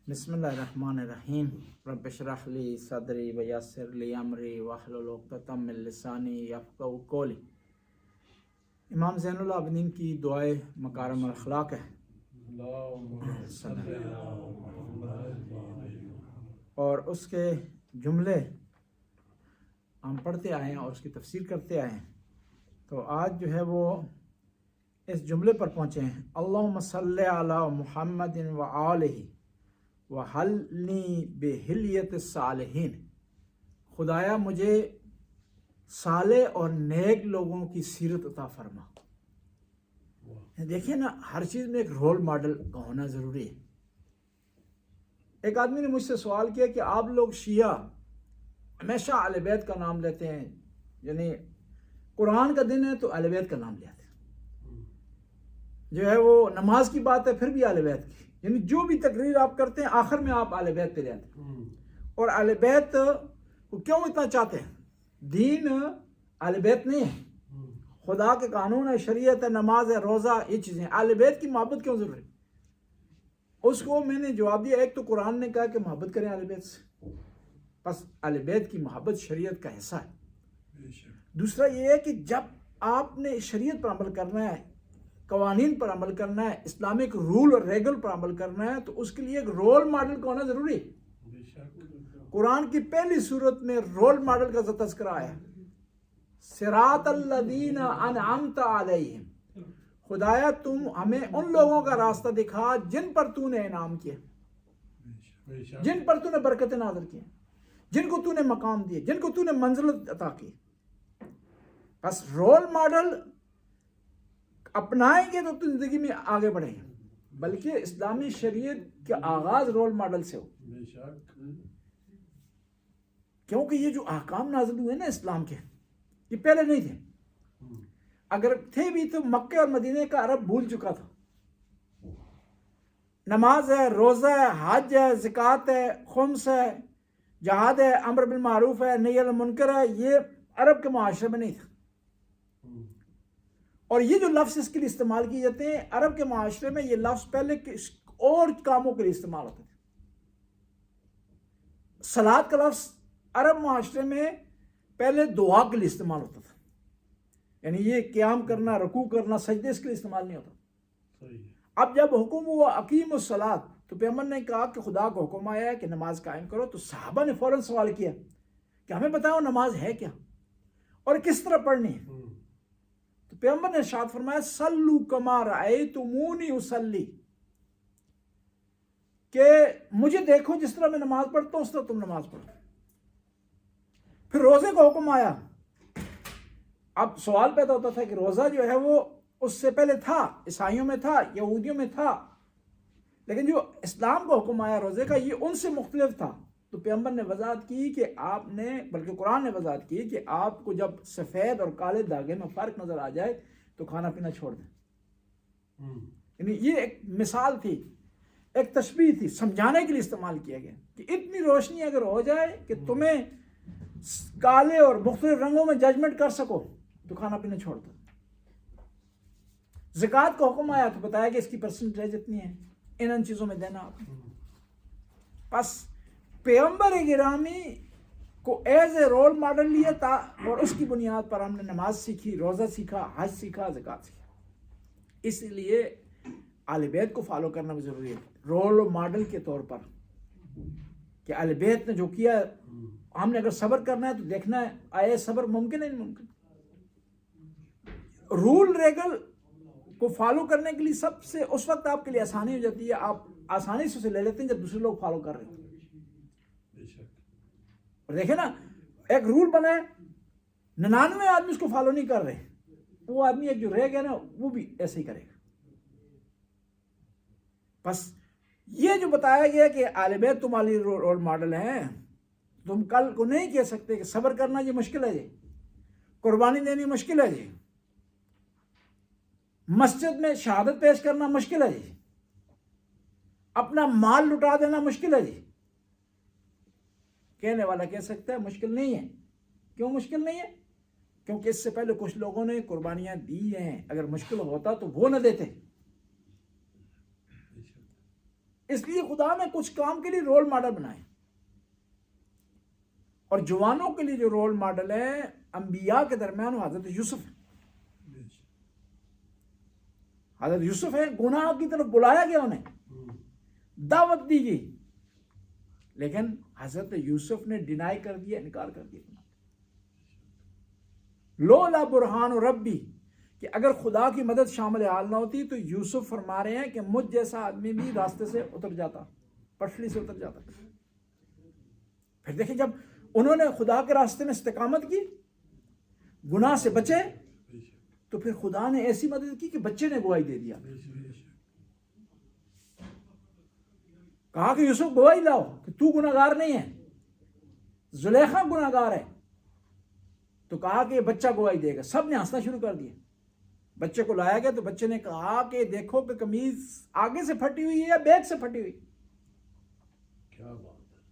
بسم اللہ الرحمن الرحیم رب اشرح لی صدری ویسر لی امری واحلل عقدۃ من لسانی یفقہوا قولی۔ امام زین العابدین کی دعائے مکارم الاخلاق ہے اور اس کے جملے ہم پڑھتے آئے ہیں اور اس کی تفسیر کرتے آئے ہیں، تو آج جو ہے وہ اس جملے پر پہنچے ہیں، اللہم صلی علی محمد وآلہ وحلنی بحلیت الصالحین۔ خدایا مجھے صالح اور نیک لوگوں کی سیرت عطا فرما۔ دیکھیں نا، ہر چیز میں ایک رول ماڈل کا ہونا ضروری ہے۔ ایک آدمی نے مجھ سے سوال کیا کہ آپ لوگ شیعہ ہمیشہ اہل بیت کا نام لیتے ہیں، یعنی قرآن کا دن ہے تو اہل بیت کا نام لیتے ہیں، جو ہے وہ نماز کی بات ہے پھر بھی اہل بیت کی، یعنی جو بھی تقریر آپ کرتے ہیں آخر میں آپ اہل بیت پہ لے آتے ہیں۔ اور اہل بیت کو کیوں اتنا چاہتے ہیں؟ دین اہل بیت نہیں ہے، خدا کے قانون ہے، شریعت ہے، نماز ہے، روزہ، یہ چیزیں۔ اہل بیت کی محبت کیوں ضروری؟ اس کو میں نے جواب دیا، ایک تو قرآن نے کہا کہ محبت کریں اہل بیت سے، بس اہل بیت کی محبت شریعت کا حصہ ہے۔ دوسرا یہ ہے کہ جب آپ نے شریعت پر عمل کرنا ہے، قوانین پر عمل کرنا ہے، اسلامک رول اور ریگل پر عمل کرنا ہے، تو اس کے لیے ایک رول ماڈل کا ہونا ضروری ہے۔ قرآن کی پہلی سورت میں رول ماڈل کا تذکرہ آیا، صراط الذین انعمت علیہم۔ خدایا تم ہمیں ان لوگوں کا راستہ دکھا جن پر تو نے انعام کیا، جن پر تو نے برکت نازل کی، جن کو تو نے مقام دیے، جن کو تو نے منزلت عطا کی۔ بس رول ماڈل اپنائیں گے تو زندگی میں آگے بڑھیں گے، بلکہ اسلامی شریعت کا آغاز رول ماڈل سے ہو، کیونکہ یہ جو احکام نازل ہوئے نا اسلام کے، یہ پہلے نہیں تھے۔ اگر تھے بھی تو مکے اور مدینے کا عرب بھول چکا تھا۔ نماز ہے، روزہ ہے، حج ہے، زکوٰۃ ہے، خمس ہے، جہاد ہے، امر بالمعروف ہے، نہی عن المنکر ہے، یہ عرب کے معاشرے میں نہیں تھا۔ اور یہ جو لفظ اس کے لیے استعمال کیے جاتے ہیں، عرب کے معاشرے میں یہ لفظ پہلے اور کاموں کے لیے استعمال ہوتے تھے۔ صلاۃ کا لفظ عرب معاشرے میں پہلے دعا کے لیے استعمال ہوتا تھا، یعنی یہ قیام کرنا، رکوع کرنا، سجدے، اس کے لیے استعمال نہیں ہوتا۔ اب جب حکم ہوا اقیم الصلاۃ، تو پیغمبر نے کہا کہ خدا کا حکم آیا ہے کہ نماز قائم کرو، تو صحابہ نے فوراً سوال کیا کہ ہمیں بتاؤ نماز ہے کیا اور کس طرح پڑھنی ہے؟ تو پیغمبر نے ارشاد فرمایا، صلو کما رأیتمونی اصلی، کہ مجھے دیکھو جس طرح میں نماز پڑھتا ہوں اس طرح تم نماز پڑھو۔ پھر روزے کا حکم آیا۔ اب سوال پیدا ہوتا تھا کہ روزہ جو ہے وہ اس سے پہلے تھا، عیسائیوں میں تھا، یہودیوں میں تھا، لیکن جو اسلام کا حکم آیا روزے کا، یہ ان سے مختلف تھا۔ تو پیغمبر نے وضاحت کی کہ آپ نے، بلکہ قرآن نے وضاحت کی کہ آپ کو جب سفید اور کالے دھاگے میں فرق نظر آ جائے تو کھانا پینا چھوڑ دیں۔ یعنی یہ ایک مثال تھی، ایک تشبیہ تھی، سمجھانے کے لیے استعمال کیا گیا کہ اتنی روشنی اگر ہو جائے کہ تمہیں کالے اور مختلف رنگوں میں ججمنٹ کر سکو تو کھانا پینا چھوڑ دو۔ زکوٰۃ کا حکم آیا تو بتایا کہ اس کی پرسنٹیج اتنی ہے، ان چیزوں میں دینا آپ۔ بس پیغمبر گرامی کو ایز اے رول ماڈل لیا تھا، اور اس کی بنیاد پر ہم نے نماز سیکھی، روزہ سیکھا، حج سیکھا، زکوٰۃ سیکھا۔ اس لیے اہل بیت کو فالو کرنا بھی ضروری ہے، رول ماڈل کے طور پر، کہ اہل بیت نے جو کیا، ہم نے اگر صبر کرنا ہے تو دیکھنا ہے آئے صبر ممکن ہے نہیں ممکن۔ رول ریگل کو فالو کرنے کے لیے سب سے اس وقت آپ کے لیے آسانی ہو جاتی ہے، آپ آسانی سے اسے لے لیتے ہیں جب دوسرے لوگ فالو کر رہے ہیں۔ اور دیکھیں نا، ایک رول بنا ہے، 99 آدمی اس کو فالو نہیں کر رہے، وہ آدمی ایک جو رہ گیا نا وہ بھی ایسے ہی کرے گا۔ بس یہ جو بتایا گیا کہ اہل بیت تمہاری رول ماڈل ہیں، تم کل کو نہیں کہہ سکتے کہ صبر کرنا یہ مشکل ہے جی، قربانی دینی مشکل ہے جی، مسجد میں شہادت پیش کرنا مشکل ہے جی، اپنا مال لٹا دینا مشکل ہے جی۔ کہنے والا کہہ سکتا ہے مشکل نہیں ہے۔ کیوں مشکل نہیں ہے؟ کیونکہ اس سے پہلے کچھ لوگوں نے قربانیاں دی ہیں، اگر مشکل ہوتا تو وہ نہ دیتے۔ اس لیے خدا نے کچھ کام کے لیے رول ماڈل بنائے، اور جوانوں کے لیے جو رول ماڈل ہے انبیاء کے درمیان وہ حضرت یوسف ہے۔ حضرت یوسف ہے، گناہ کی طرف بلایا گیا، انہیں دعوت دی گئی، لیکن حضرت یوسف نے ڈینائی کر دیا، انکار کر دیا۔ لولا برہان ربی، کہ اگر خدا کی مدد شامل حال نہ ہوتی تو یوسف فرما رہے ہیں کہ مجھ جیسا آدمی بھی راستے سے اتر جاتا، پٹڑی سے اتر جاتا۔ پھر دیکھیں جب انہوں نے خدا کے راستے میں استقامت کی، گناہ سے بچے، تو پھر خدا نے ایسی مدد کی کہ بچے نے گواہی دے دیا، کہا کہ یوسف گواہی لاؤ کہ تو گناہگار نہیں ہے، زلیخا گناہگار ہے، تو کہا کہ یہ بچہ گواہی دے گا۔ سب نے ہنسنا شروع کر دیا۔ بچے کو لایا گیا تو بچے نے کہا کہ دیکھو کہ قمیض آگے سے پھٹی ہوئی ہے یا بیک سے پھٹی ہوئی، کیا بات ہے۔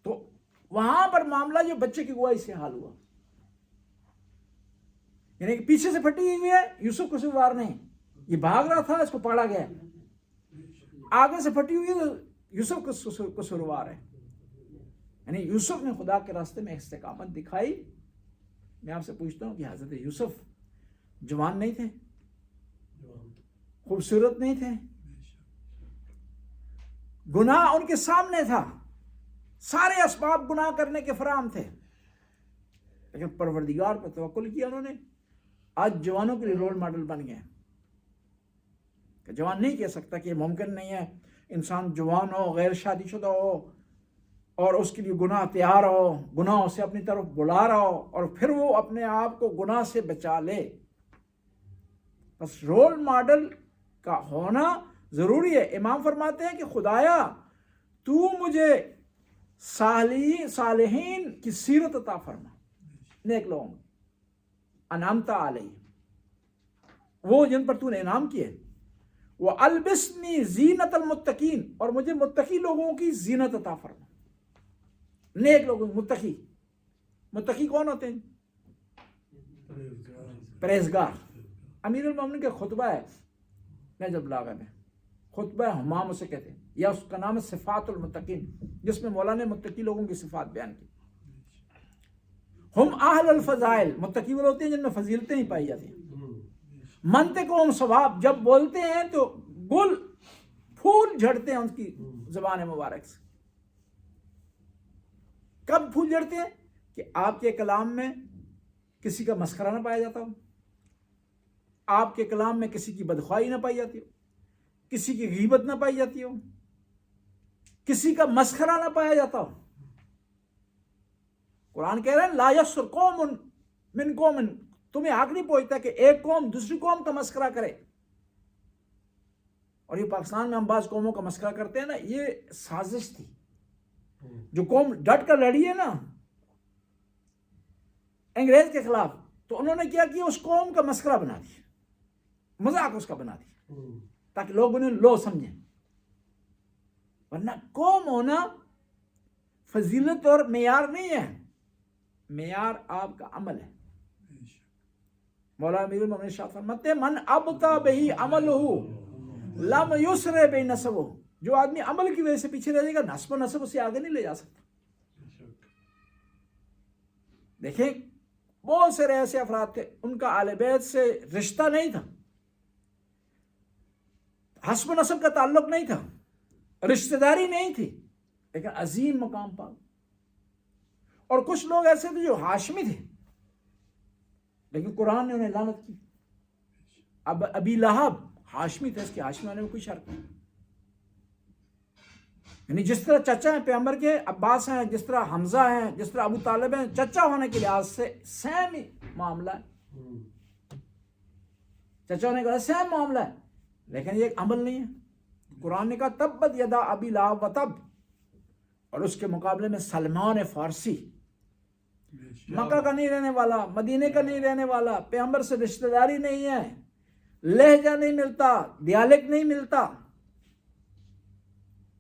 تو وہاں پر معاملہ جو بچے کی گواہی سے حال ہوا، یعنی کہ پیچھے سے پھٹی ہوئی ہے، یوسف قصوروار نہیں، یہ بھاگ رہا تھا، اس کو پکڑا گیا، آگے سے پھٹی ہوئی ہے تو یوسف قصوروار ہے۔ یعنی یوسف نے خدا کے راستے میں استقامت دکھائی۔ میں آپ سے پوچھتا ہوں کہ حضرت یوسف جوان نہیں تھے، خوبصورت نہیں تھے، گناہ ان کے سامنے تھا، سارے اسباب گناہ کرنے کے فراہم تھے، لیکن پروردگار پر توکل کیا انہوں نے۔ آج جوانوں کے لیے رول ماڈل بن گئے کہ جوان نہیں کہہ سکتا کہ یہ ممکن نہیں ہے انسان جوان ہو، غیر شادی شدہ ہو، اور اس کے لیے گناہ تیار ہو، گناہوں سے اپنی طرف بلا رہا ہو، اور پھر وہ اپنے آپ کو گناہ سے بچا لے۔ بس رول ماڈل کا ہونا ضروری ہے۔ امام فرماتے ہیں کہ خدایا تو مجھے صالحین کی سیرت عطا فرما، نیک لوگوں انعامت علیہ، وہ جن پر تو نے انعام کیے، وہ البسنی زینت المتقین، اور مجھے متقی لوگوں کی زینت عطا فرما، نیک لوگوں متقی۔ متقی کون ہوتے ہیں؟ پرہیزگار۔ امیر المومنین کا خطبہ ہے، میں جب لاغا میں خطبہ ہمام اسے کہتے ہیں، یا اس کا نام ہے صفات المتقین، جس میں مولانا نے متقی لوگوں کی صفات بیان کی۔ ہم اہل الفضائل، متقی وہ ہوتے ہیں جن میں فضیلتیں ہی پائی جاتی ہیں۔ منطقہم ثواب، جب بولتے ہیں تو گل پھول جھڑتے ہیں ان کی زبان مبارک سے۔ کب پھول جھڑتے ہیں؟ کہ آپ کے کلام میں کسی کا مسخرہ نہ پایا جاتا ہو، آپ کے کلام میں کسی کی بدخواہی نہ پائی جاتی ہو، کسی کی غیبت نہ پائی جاتی ہو، کسی کا مسخرہ نہ پایا جاتا ہو۔ قرآن کہہ رہے ہیں لا یسخر قوم من قوم، تمہیں حق نہیں پہنچتا کہ ایک قوم دوسری قوم کا مسخرہ کرے۔ اور یہ پاکستان میں ہم بعض قوموں کا مسخرہ کرتے ہیں نا، یہ سازش تھی۔ جو قوم ڈٹ کر لڑی ہے نا انگریز کے خلاف، تو انہوں نے کیا کیا، اس قوم کا مسخرہ بنا دیا، مذاق اس کا بنا دیا، تاکہ لوگ انہیں لو سمجھیں۔ ورنہ قوم ہونا فضیلت اور معیار نہیں ہے، معیار آپ کا عمل ہے۔ مولانا امیر المومنین شاہ فرماتے ہیں من ابطا بہی عملہ لم یسر بہ نسبہ، جو آدمی عمل کی وجہ سے پیچھے رہ جائے گا، نسب و نسب اسے آگے نہیں لے جا سکتا۔ دیکھیں بہت سے ایسے افراد تھے، ان کا اہل بیت سے رشتہ نہیں تھا، حسب و نسب کا تعلق نہیں تھا، رشتہ داری نہیں تھی، لیکن عظیم مقام پا۔ اور کچھ لوگ ایسے تھے جو ہاشمی تھے، لیکن قرآن نے انہیں لعنت کی۔ اب ابی لہب ہاشمی تھے، اس کے ہاشمی ہونے میں کوئی شرط نہیں۔ یعنی جس طرح چچا ہیں پیغمبر کے، عباس ہیں، جس طرح حمزہ ہیں، جس طرح ابو طالب ہیں، چچا ہونے کے لحاظ سے سیم ہی معاملہ ہے، چچا ہونے کے لحاظ سے سیم معاملہ ہے، لیکن یہ ایک عمل نہیں ہے۔ قرآن نے کہا تبت یدا ابی لہب و تب، اور اس کے مقابلے میں سلمان فارسی، مکہ کا نہیں رہنے والا، مدینے کا نہیں رہنے والا، پیغمبر سے رشتہ داری نہیں ہے، لہجہ نہیں ملتا، دیالکٹ نہیں ملتا،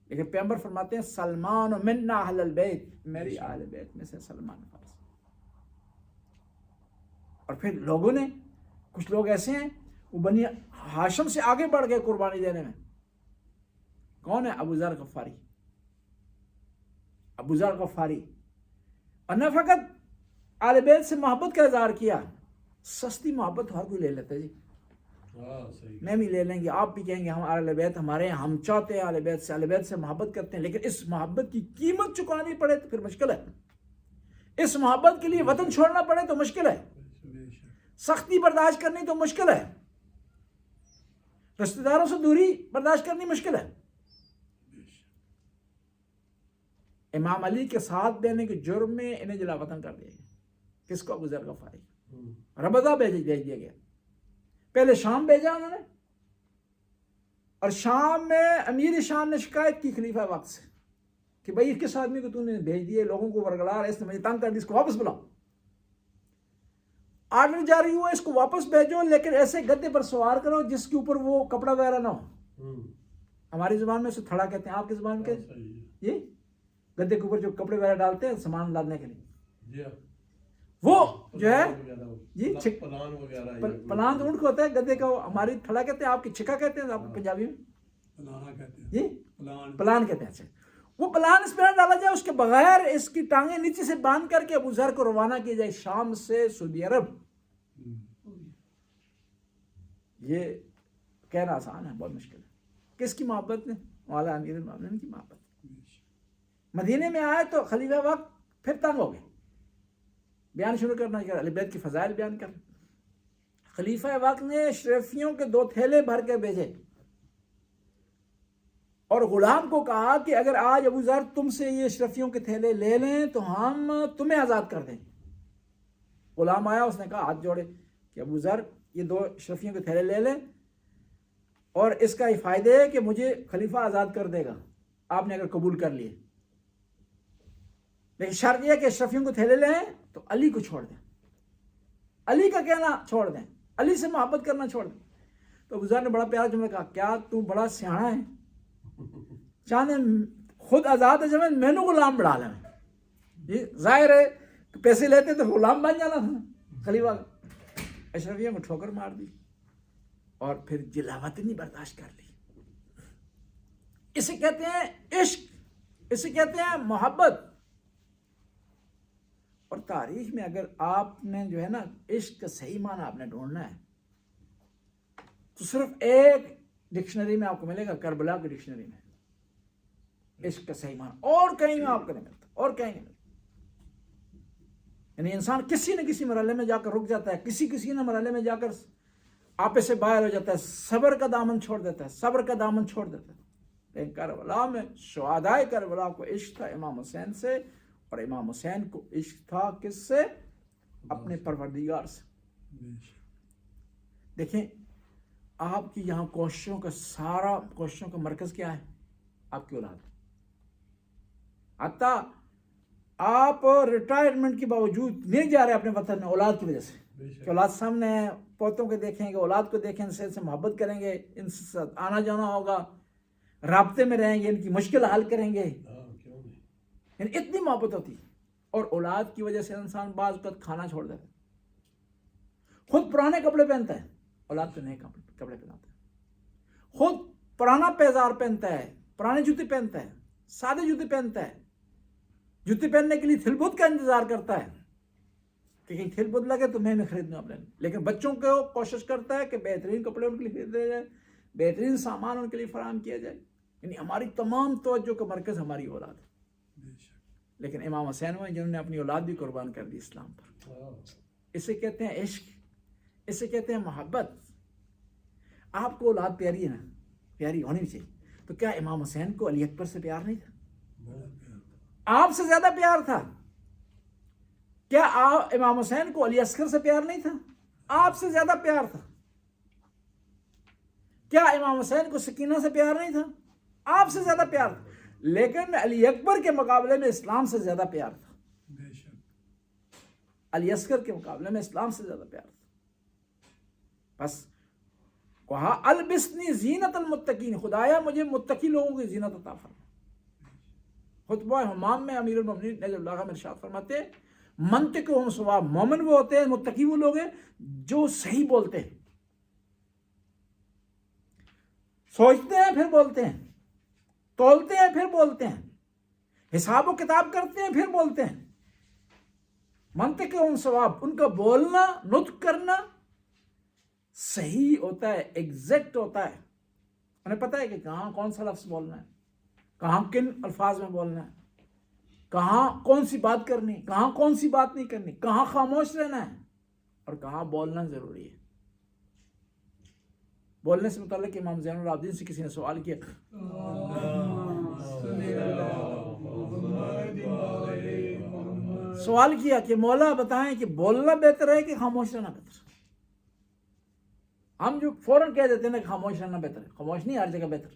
لیکن پیغمبر فرماتے ہیں سلمان منا اہل البیت، میری اہل بیت میں سے سلمان فارسی۔ اور پھر لوگوں نے، کچھ لوگ ایسے ہیں وہ بنی ہاشم سے آگے بڑھ گئے قربانی دینے میں، کون ہے؟ ابو ذر غفاری. ابو ذر غفاری. اور نہ فقط اہل بیت سے محبت کا اظہار کیا، سستی محبت ہر کوئی لے لیتا ہے جی. صحیح. میں بھی لے لیں گے، آپ بھی کہیں گے ہم اہل بیت ہمارے ہیں، ہم چاہتے ہیں اہل بیت سے محبت کرتے ہیں، لیکن اس محبت کی قیمت چکانی پڑے تو پھر مشکل ہے. اس محبت کے لیے وطن چھوڑنا پڑے تو مشکل ہے، سختی برداشت کرنی تو مشکل ہے، رشتہ داروں سے دوری برداشت کرنی مشکل ہے. امام علی کے ساتھ دینے کے جرم میں انہیں جلا وطن کر دیا گیا. کس کو؟ ابو ذر غفاری. ربضہ بھیج دیا گیا. پہلے شام بھیجا انہوں نے، اور شام میں امیر شام نے شکایت کی خلیفہ وقت سے کہ بھائی کس آدمی کو تو نے بھیج دیے، لوگوں کو ورگلا رہا ہے، اس نے مجھے تنگ کر دی، اس کو واپس بلاؤ. آرڈر جاری ہوا اس کو واپس بھیجو، لیکن ایسے گدے پر سوار کرو جس کے اوپر وہ کپڑا وغیرہ نہ ہو. ہماری زبان میں اسے تھڑا کہتے ہیں، آپ کی زبان میں جی گدے کے اوپر جو کپڑے وغیرہ ڈالتے ہیں سامان لادنے کے لیے، وہ جو ہے جی پلان اونٹ کو ہوتا ہے، گدے کا ہماری تھڑا کہتے ہیں، آپ کی چھکا کہتے ہیں، آپ پنجابی میں جی پلان کہتے ہیں. اچھا، وہ پلان اس پہ ڈالا جائے، اس کے بغیر اس کی ٹانگیں نیچے سے باندھ کر کے ابو ذر کو روانہ کیا جائے شام سے سعودی عرب. یہ کہنا آسان ہے، بہت مشکل ہے. کس کی محبت نے؟ مولا امیر المومنین کی محبت. مدینے میں آئے تو خلیفہ وقت پھر تنگ ہو گئے، بیان شروع کرنا چاہیے، اہل بیت کی فضائل بیان کر. خلیفہ وقت نے اشرفیوں کے 2 تھیلے بھر کے بھیجے اور غلام کو کہا کہ اگر آج ابو ذر تم سے یہ اشرفیوں کے تھیلے لے لیں تو ہم تمہیں آزاد کر دیں. غلام آیا، اس نے کہا ہاتھ جوڑے کہ ابو ذر یہ 2 اشرفیوں کے تھیلے لے لیں، اور اس کا یہ فائدہ ہے کہ مجھے خلیفہ آزاد کر دے گا آپ نے اگر قبول کر لیے. لیکن شرط یہ کہ اشرفیوں کو تھیلے لیں تو علی کو چھوڑ دیں، علی کا کہنا چھوڑ دیں، علی سے محبت کرنا چھوڑ دیں. تو ابو ذر نے بڑا پیارا جملہ کہا، کیا تو بڑا سیاح ہے، چاہنے خود آزاد ہے جب میں نے غلام بڑھا لیں. یہ ظاہر ہے پیسے لیتے تو غلام بن جانا تھا. خلیفہ اشرفیوں کو ٹھوکر مار دی اور پھر جلاوطنی برداشت کر لی. اسے کہتے ہیں عشق، اسے کہتے ہیں محبت. اور تاریخ میں اگر آپ نے جو ہے نا عشق کا صحیح معنی آپ نے ڈھونڈنا ہے تو صرف ایک ڈکشنری میں آپ کو ملے گا، کربلا کی ڈکشنری میں عشق کا صحیح معنی، اور کہیں میں آپ کو نہیں ملتا، اور کہیں نہیں ملتا. یعنی انسان کسی نہ کسی مرحلے میں جا کر رک جاتا ہے، کسی نہ مرحلے میں جا کر آپے سے باہر ہو جاتا ہے، صبر کا دامن چھوڑ دیتا ہے، صبر کا دامن چھوڑ دیتا ہے. لیکن کربلا میں شہدائے کربلا کو عشق تھا امام حسین سے، اور امام حسین کو عشق تھا کس سے؟ اپنے پروردگار سے. دیکھیں آپ کی یہاں کوششوں کا مرکز کیا ہے؟ آپ کی اولاد. حتیٰ آپ ریٹائرمنٹ کے باوجود نہیں جا رہے اپنے وطن میں اولاد کی وجہ سے، کہ اولاد سامنے ہے، پوتوں کو دیکھیں گے، اولاد کو دیکھیں، ان سے محبت کریں گے، ان سے آنا جانا ہوگا، رابطے میں رہیں گے، ان کی مشکل حل کریں گے. یعنی اتنی محبت ہوتی ہے. اور اولاد کی وجہ سے انسان بعض وقت کھانا چھوڑ دیتا ہے، خود پرانے کپڑے پہنتا ہے، اولاد پہ نئے کپڑے پہناتا ہے، خود پرانا پیزار پہنتا ہے، پرانے جوتے پہنتا ہے، سادے جوتے پہنتا ہے، جوتے پہننے کے لیے تھل بت کا انتظار کرتا ہے کہ کہیں تھل بت لگے تو میں خریدنا اپنے. لیکن بچوں کو کوشش کرتا ہے کہ بہترین کپڑے ان کے لیے خرید دیے جائے، بہترین سامان ان کے لیے فراہم کیا جائے. یعنی ہماری تمام توجہ کا مرکز ہماری اولاد ہے. لیکن امام حسین ہوئے جنہوں نے اپنی اولاد بھی قربان کر دی اسلام پر. اسے کہتے ہیں عشق، اسے کہتے ہیں محبت. آپ کو اولاد پیاری ہے نا، پیاری ہونی بھی چاہیے. تو کیا امام حسین کو علی اکبر سے پیار نہیں تھا؟ آپ سے زیادہ پیار تھا. کیا امام حسین کو علی اصغر سے پیار نہیں تھا؟ آپ سے زیادہ پیار تھا. کیا امام حسین کو سکینہ سے پیار نہیں تھا؟ آپ سے زیادہ پیار تھا. لیکن علی اکبر کے مقابلے میں اسلام سے زیادہ پیار تھا. علی اصغر کے مقابلے میں اسلام سے زیادہ پیار تھا. بس کہا البسنی زینت المتقین، خدایا مجھے متقی لوگوں کی زینت عطا فرما. خطبہ حمام میں امیر المومنین نجف اللہ خان ارشاد فرماتے ہیں منطقہم صواب، مومن وہ ہوتے ہیں، متقی وہ لوگ ہیں جو صحیح بولتے ہیں، سوچتے ہیں پھر بولتے ہیں. تولتے ہیں پھر بولتے ہیں, حساب و کتاب کرتے ہیں پھر بولتے ہیں. منطق ان ثواب, ان کا بولنا, نطق کرنا صحیح ہوتا ہے, ایگزیکٹ ہوتا ہے. انہیں پتہ ہے کہ کہاں کون سا لفظ بولنا ہے, کہاں کن الفاظ میں بولنا ہے, کہاں کون سی بات کرنی, کہاں کون سی بات نہیں کرنی, کہاں خاموش رہنا ہے اور کہاں بولنا ضروری ہے. بولنے سے متعلق امام زین العابدین سے کسی نے سوال کیا, سوال کیا کہ مولا بتائیں کہ بولنا بہتر ہے کہ خاموش رہنا بہتر ہے. ہم جو فوراً کہہ دیتے ہیں نا کہ خاموش رہنا بہتر ہے. خاموش نہیں ہر جگہ بہتر.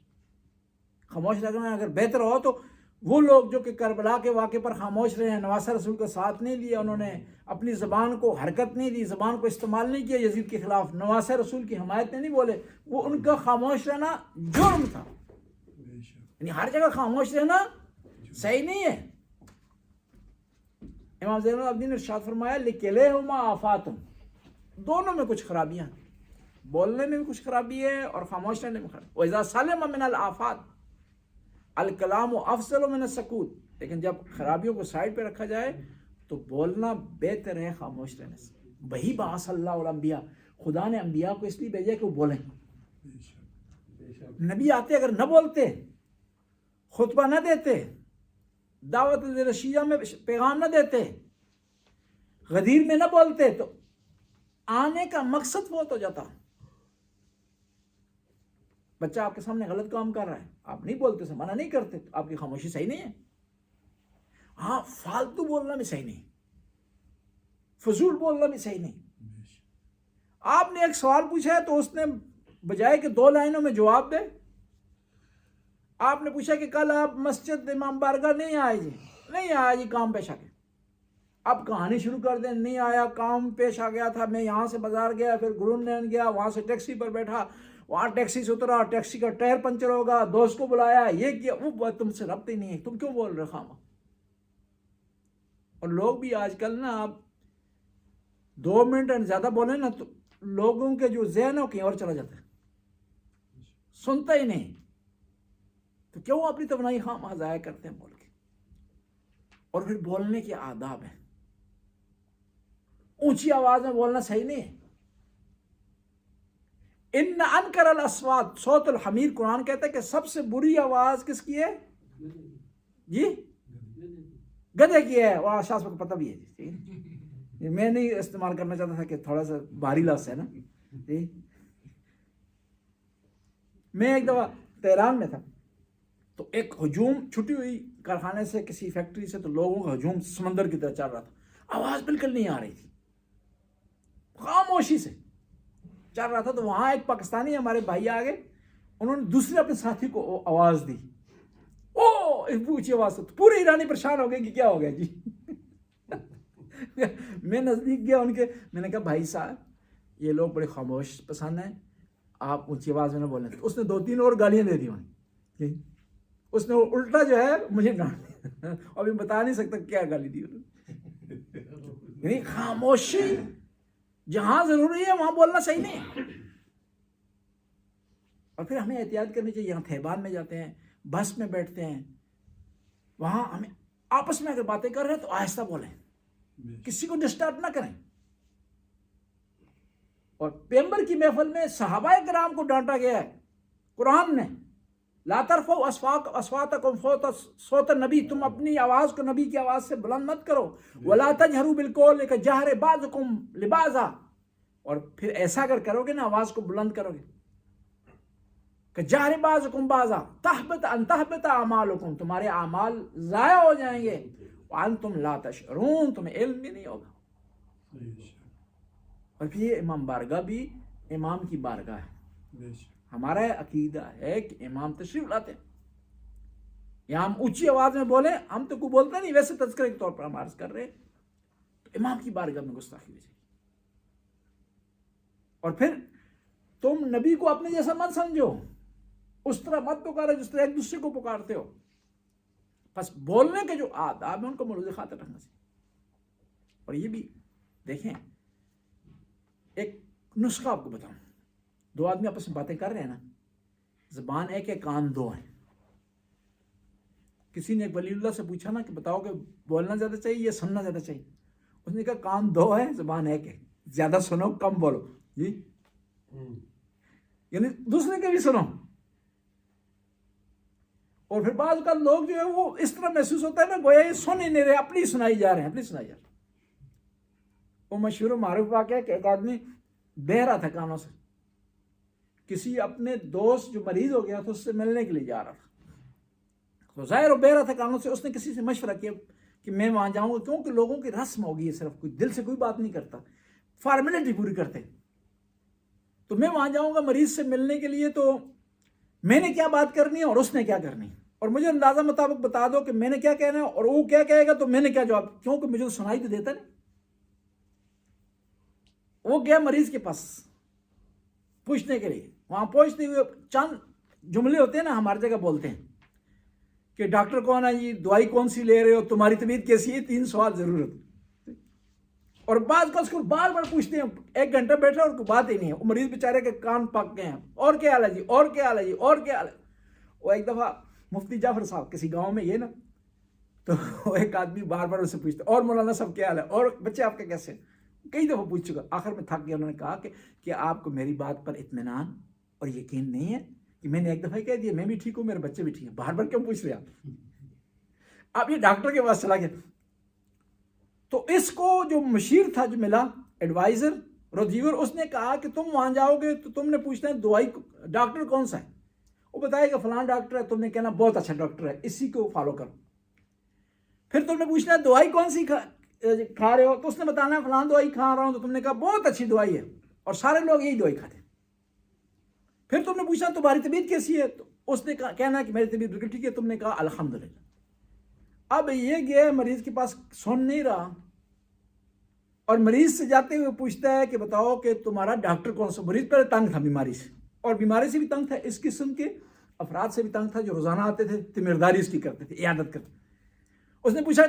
خاموش رہنا اگر بہتر ہو تو وہ لوگ جو کہ کربلا کے واقعے پر خاموش رہے ہیں, نواسہ رسول کا ساتھ نہیں لیا, انہوں نے اپنی زبان کو حرکت نہیں دی, زبان کو استعمال نہیں کیا یزید کے خلاف, نواسہ رسول کی حمایت میں نہیں بولے, وہ ان کا خاموش رہنا جرم تھا. یعنی ہر جگہ خاموش رہنا صحیح نہیں ہے. امام زین العابدین نے ارشاد فرمایا لکلہما آفاتن, دونوں میں کچھ خرابیاں ہیں, بولنے میں بھی کچھ خرابی ہے اور خاموش رہنے میں خرابی. وَإِذَا سَلِمَ مِنَ الْآفَاتِ الکلام افضل من السکوت, لیکن جب خرابیوں کو سائڈ پہ رکھا جائے تو بولنا بہتر ہے خاموش رہنے سے. وہی بعث اللہ الانبیاء, خدا نے انبیاء کو اس لیے بھیجا کہ وہ بولیں. نبی آتے اگر نہ بولتے, خطبہ نہ دیتے, دعوت رشیہ میں پیغام نہ دیتے, غدیر میں نہ بولتے, تو آنے کا مقصد بہت ہو جاتا. بچہ آپ کے سامنے غلط کام کر رہا ہے, آپ نہیں بولتے, سے منع نہیں کرتے, تو آپ کی خاموشی صحیح نہیں ہے. ہاں فالتو بولنا بھی صحیح نہیں, فضول بولنا بھی صحیح نہیں. آپ نے ایک سوال پوچھا ہے تو اس نے بجائے کہ 2 لائنوں میں جواب دے, آپ نے پوچھا کہ کل آپ مسجد امام بارگاہ نہیں آئے جی, نہیں آیا جی, کام پیش آ گیا. اب کہانی شروع کر دیں, نہیں آیا, کام پیش آ گیا تھا, میں یہاں سے بازار گیا, پھر گرون لین گیا, وہاں سے ٹیکسی پر بیٹھا, وہاں ٹیکسی سے اترا, ٹیکسی کا ٹائر پنچر ہوگا, دوست کو بلایا, یہ کیا, وہ بات تم سے ربط ہی نہیں ہے, تم کیوں بول رہے خامہ. اور لوگ بھی آج کل نا, آپ 2 منٹ زیادہ بولیں نا تو لوگوں کے جو ذہن ہے وہ کہیں اور چلا جاتا ہے, سنتا ہی نہیں. تو کیوں اپنی توانائی خواہ ضائع کرتے ہیں بول کے. اور پھر بولنے کے آداب ہیں, اونچی آواز میں بولنا صحیح نہیں ہے. ان انکر الاصوات صوت الحمیر, قرآن کہتا ہے کہ سب سے بری آواز کس کی ہے جی, گدھے کی ہے. وہ شاہ کو پتہ بھی ہے جی, میں نہیں استعمال کرنا چاہتا تھا کہ تھوڑا سا بھاری لفظ ہے نا جی. میں ایک دفعہ تہران میں تھا, تو ایک ہجوم چھٹی ہوئی کارخانے سے, کسی فیکٹری سے, تو لوگوں کا ہجوم سمندر کی طرح چل رہا تھا. آواز بالکل نہیں آ رہی تھی, خاموشی سے چل رہا تھا. تو وہاں ایک پاکستانی ہمارے بھائی آ گئے, انہوں نے دوسرے اپنے ساتھی کو آواز دی, او اونچی آواز سے, پورے ایرانی پریشان ہو گئے کہ کیا ہو گیا جی. میں نزدیک گیا ان کے, میں نے کہا بھائی صاحب یہ لوگ بڑے خاموش پسند ہیں, آپ اونچی آواز میں نہ بولیں. اس نے 2-3 اور گالیاں دے دی انہیں, اس نے الٹا جو ہے مجھے ڈانٹ, ابھی بتا نہیں سکتا کیا گالی دی انہوں نے. یعنی خاموشی جہاں ضروری ہے وہاں بولنا صحیح نہیں ہے. اور پھر ہمیں احتیاط کرنی چاہیے. یہاں تھیبان میں جاتے ہیں, بس میں بیٹھتے ہیں, وہاں ہمیں آپس میں اگر باتیں کر رہے ہیں تو آہستہ بولیں, کسی کو ڈسٹرب نہ کریں. اور پیغمبر کی محفل میں صحابہ کرام کو ڈانٹا گیا ہے قرآن نے, لا ترفعوا اصواتکم فوق صوت النبی, تم اپنی آواز کو نبی کی آواز سے بلند مت کرو. ولا تجہروا بالقول کجہر بعضکم لبعض, اور پھر ایسا اگر کرو گے نا, آواز کو بلند کرو گے, کجہر بعضکم بعضا تحبط اعمالکم, تمہارے اعمال ضائع ہو جائیں گے. وانتم لا تشعرون, تمہیں علم بھی نہیں ہوگا. اور پھر یہ امام بارگاہ بھی امام کی بارگاہ ہے. ہمارا عقیدہ ہے کہ امام تشریف لاتے ہیں, یا ہم اونچی آواز میں بولیں, ہم تو کوئی بولتے نہیں, ویسے تذکرے کے طور پر ہم عرض کر رہے ہیں, تو امام کی بارگاہ میں گستاخی ہو جائے گی. اور پھر تم نبی کو اپنے جیسا مت سمجھو, اس طرح مت پکارو جس طرح ایک دوسرے کو پکارتے ہو. بس بولنے کے جو آداب ہیں ان کو ملحوظ خاطر رکھنا چاہیے. اور یہ بھی دیکھیں, ایک نسخہ آپ کو بتاؤں, 2 آدمی آپس میں باتیں کر رہے ہیں نا, زبان ایک ہے, کان 2 ہیں. کسی نے ایک ولی اللہ سے پوچھا نا کہ بتاؤ کہ بولنا زیادہ چاہیے یا سننا زیادہ چاہیے؟ اس نے کہا کان دو ہے زبان ایک ہے، زیادہ سنو کم بولو جی، یعنی دوسرے کے بھی سنو۔ اور پھر بعض اوقات لوگ جو ہے وہ اس طرح محسوس ہوتا ہے نا گویا یہ سن ہی نہیں رہے، اپنی سنائی جا رہے ہیں، اپنی سنائی جا رہے ہیں۔ وہ مشہور و معروف واقعہ ہے کہ ایک آدمی بہہ رہا تھا کانوں سے، کسی اپنے دوست جو مریض ہو گیا تھا اس سے ملنے کے لیے جا رہا تھا، تو ظاہر وہ بہہ رہا تھا کانوں سے، اس نے کسی سے مشورہ کیا کہ میں وہاں جاؤں گا، کیونکہ لوگوں کی رسم ہوگی ہے، صرف کوئی دل سے کوئی بات نہیں کرتا، فارمیلٹی پوری کرتے، تو میں وہاں جاؤں گا مریض سے ملنے کے لیے، تو میں نے کیا بات کرنی ہے اور اس نے کیا کرنی ہے، اور مجھے اندازہ مطابق بتا دو کہ میں نے کیا کہنا ہے اور وہ کیا کہے گا، تو میں نے کیا جواب، کیونکہ مجھے تو سنائی تو دیتا نہیں۔ وہ گیا مریض کے پاس پوچھنے کے لیے، وہاں پہنچتے ہوئے چند جملے ہوتے ہیں نا ہماری جگہ بولتے ہیں کہ ڈاکٹر کون ہے جی، دوائی کون سی لے رہے ہو، تمہاری طبیعت کیسی ہے، 3 سوال ضرورت، اور بعض کا اس کو بار بار پوچھتے ہیں، 1 گھنٹہ بیٹھا اور کوئی بات ہی نہیں ہے، وہ مریض بیچارے کے کان پک گئے ہیں، اور کیا حال ہے جی، اور کیا حال ہے جی، اور کیا حال ہے۔ وہ ایک دفعہ مفتی جعفر صاحب کسی گاؤں میں یہ نا، تو ایک آدمی بار بار اسے پوچھتا، اور مولانا صاحب کیا حال ہے، اور بچے آپ کے کیسے، کئی دفعہ پوچھ چکا، آخر میں تھک گیا، انہوں نے کہا کہ آپ کو میری بات پر اطمینان اور یقین نہیں ہے کہ میں نے ایک دفعہ کہہ دیا میں بھی ٹھیک ہوں میرے بچے بھی ٹھیک ہیں، بار بار کیوں پوچھ رہے آپ؟ اب یہ ڈاکٹر کے پاس چلا گیا، تو اس کو جو مشیر تھا جو ملا ایڈوائزر ریویور، اس نے کہا کہ تم وہاں جاؤ گے تو تم نے پوچھنا ہے دوائی ڈاکٹر کون سا ہے، وہ بتائے گا فلاں ڈاکٹر ہے، تم نے کہنا بہت اچھا ڈاکٹر ہے، اسی کو فالو کرو۔ پھر تم نے پوچھنا ہے دوائی کون سی کھا رہے ہو، تو اس نے بتانا ہے فلاں دوائی کھا رہا ہوں، تو تم نے کہا بہت اچھی دوائی ہے، اور سارے لوگ یہی دوائی کھاتے ہیں۔ پھر تم نے پوچھا تمہاری طبیعت کیسی ہے، تو اس نے کہنا کہ میری طبیعت بالکل ٹھیک ہے، تم نے کہا الحمدللہ۔ اب یہ گیا مریض کے پاس، سن نہیں رہا، اور مریض سے جاتے ہوئے پوچھتا ہے کہ بتاؤ کہ تمہارا ڈاکٹر کون سا۔ مریض پہلے تنگ تھا بیماری سے، اور بیماری سے بھی تنگ تھا، اس قسم کے افراد سے بھی تنگ تھا جو روزانہ آتے تھے، تیمارداری اس کی کرتے تھے، عیادت کرتے تھے۔ اس نے پوچھا